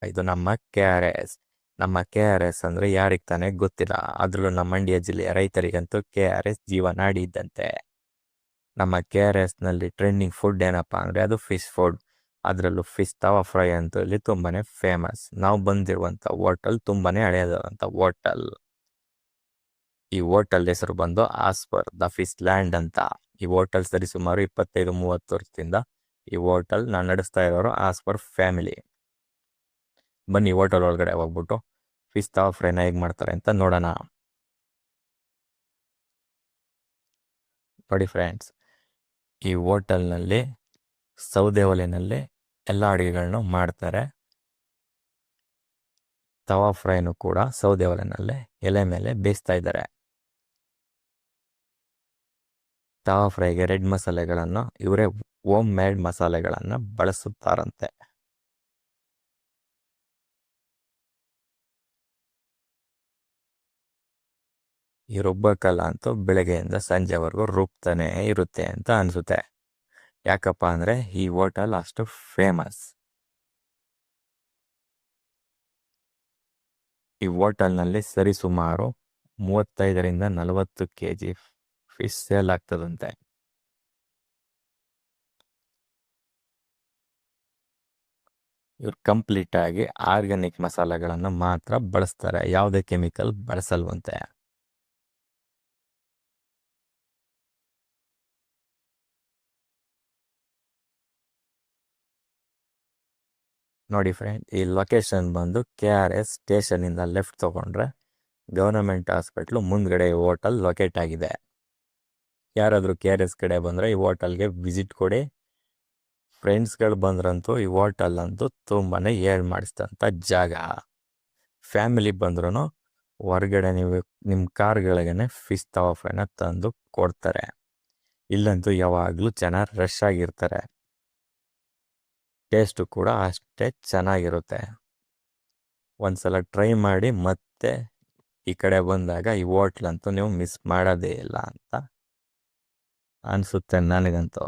ಇದು ನಮ್ಮ KRS. ನಮ್ಮ KRS ಅಂದರೆ ಯಾರಿಗೆ ತಾನೇ ಗೊತ್ತಿಲ್ಲ. ಅದರಲ್ಲೂ ನಮ್ಮ ಮಂಡ್ಯ ಜಿಲ್ಲೆಯ ರೈತರಿಗಂತೂ KRS ಜೀವನಾಡಿ ಇದ್ದಂತೆ. ನಮ್ಮ KRSನಲ್ಲಿ ಟ್ರೆಂಡಿಂಗ್ ಫುಡ್ ಏನಪ್ಪ ಅಂದರೆ ಅದು ಫಿಶ್ ಫುಡ್. ಅದರಲ್ಲೂ ಫಿಶ್ ತವಾ ಫ್ರೈ ಅಂತೂ ಇಲ್ಲಿ ತುಂಬಾ ಫೇಮಸ್. ನಾವು ಬಂದಿರುವಂಥ ಹೋಟೆಲ್ ತುಂಬಾ ಹಳೆಯದಾದಂಥ ಹೋಟೆಲ್. ಈ ಹೋಟೆಲ್ ಹೆಸರು ಬಂದು ಆಸ್ಪರ್ ದ ಫಿಶ್ ಲ್ಯಾಂಡ್ ಅಂತ. ಈ ಹೋಟೆಲ್ ಸರಿಸುಮಾರು 25-30 ವರ್ಷದಿಂದ ಈ ಹೋಟೆಲ್ ನಡೆಸ್ತಾ ಇರೋರು ಆಸ್ಪರ್ ಫ್ಯಾಮಿಲಿ. ಬನ್ನಿ ಹೋಟೆಲ್ ಒಳಗಡೆ ಹೋಗ್ಬಿಟ್ಟು ಫಿಶ್ ತವಾ ಫ್ರೈನ ಹೇಗೆ ಮಾಡ್ತಾರೆ ಅಂತ ನೋಡೋಣ. ನೋಡಿ ಫ್ರೆಂಡ್ಸ್, ಈ ಹೋಟೆಲ್ನಲ್ಲಿ ಸೌದೆ ಒಲೆಯಲ್ಲಿ ಎಲ್ಲ ಅಡುಗೆಗಳನ್ನು ಮಾಡ್ತಾರೆ. ತವಾ ಫ್ರೈನು ಕೂಡ ಸೌದೆ ಒಲೆನಲ್ಲೇ ಎಲೆ ಮೇಲೆ ಬೇಯಿಸ್ತಾ ಇದ್ದಾರೆ. ತವಾ ಫ್ರೈಗೆ ರೆಡ್ ಮಸಾಲೆಗಳನ್ನು ಇವರೇ ಹೋಮ್ ಮೇಡ್ ಮಸಾಲೆಗಳನ್ನು ಬಳಸುತ್ತಾರಂತೆ. ಈ ರುಬ್ಬಕ್ಕಲ್ಲ ಅಂತೂ ಬೆಳಗ್ಗೆಯಿಂದ ಸಂಜೆವರೆಗೂ ರುಬ್ತಾನೆ ಇರುತ್ತೆ ಅಂತ ಅನಿಸುತ್ತೆ. ಯಾಕಪ್ಪ ಅಂದರೆ ಈ ಹೋಟೆಲ್ ಅಷ್ಟು ಫೇಮಸ್. ಈ ಹೋಟೆಲ್ನಲ್ಲಿ ಸರಿಸುಮಾರು 35-40 kg ಫಿಶ್ ಸೇಲ್ ಆಗ್ತದಂತೆ. ಇವ್ರು ಕಂಪ್ಲೀಟಾಗಿ ಆರ್ಗ್ಯಾನಿಕ್ ಮಸಾಲೆಗಳನ್ನು ಮಾತ್ರ ಬಳಸ್ತಾರೆ, ಯಾವುದೇ ಕೆಮಿಕಲ್ ಬಳಸಲ್ವಂತೆ. ನೋಡಿ ಫ್ರೆಂಡ್, ಈ ಲೊಕೇಶನ್ ಬಂದು KRS ಸ್ಟೇಷನಿಂದ ಲೆಫ್ಟ್ ತೊಗೊಂಡ್ರೆ ಗವರ್ನಮೆಂಟ್ ಹಾಸ್ಪಿಟ್ಲು ಮುಂದ್ಗಡೆ ಹೋಟೆಲ್ ಲೊಕೇಟ್ ಆಗಿದೆ. ಯಾರಾದರೂ KRS ಕಡೆ ಬಂದರೆ ಈ ಹೋಟೆಲ್ಗೆ ವಿಸಿಟ್ ಕೊಡಿ. ಫ್ರೆಂಡ್ಸ್ಗಳು ಬಂದ್ರಂತೂ ಈ ಹೋಟೆಲ್ ಅಂತೂ ತುಂಬಾ ಮಾಡಿಸಿದಂಥ ಜಾಗ. ಫ್ಯಾಮಿಲಿ ಬಂದ್ರೂ ಹೊರಗಡೆ ನೀವು ನಿಮ್ಮ ಕಾರ್ಗಳಿಗೆ ಫಿಶ್ ತವಾ ಫ್ರೈನ ತಂದು ಕೊಡ್ತಾರೆ. ಇಲ್ಲಂತೂ ಯಾವಾಗಲೂ ಜನ ರಶ್ ಆಗಿರ್ತಾರೆ. ಟೇಸ್ಟು ಕೂಡ ಅಷ್ಟೇ ಚೆನ್ನಾಗಿರುತ್ತೆ. ಒಂದ್ಸಲ ಟ್ರೈ ಮಾಡಿ ಮತ್ತೆ ಈ ಕಡೆ ಬಂದಾಗ ಈ ಹೋಟ್ಲಂತೂ ನೀವು ಮಿಸ್ ಮಾಡೋದೇ ಇಲ್ಲ ಅಂತ ಅನಿಸುತ್ತೆ ನನಗಂತೂ.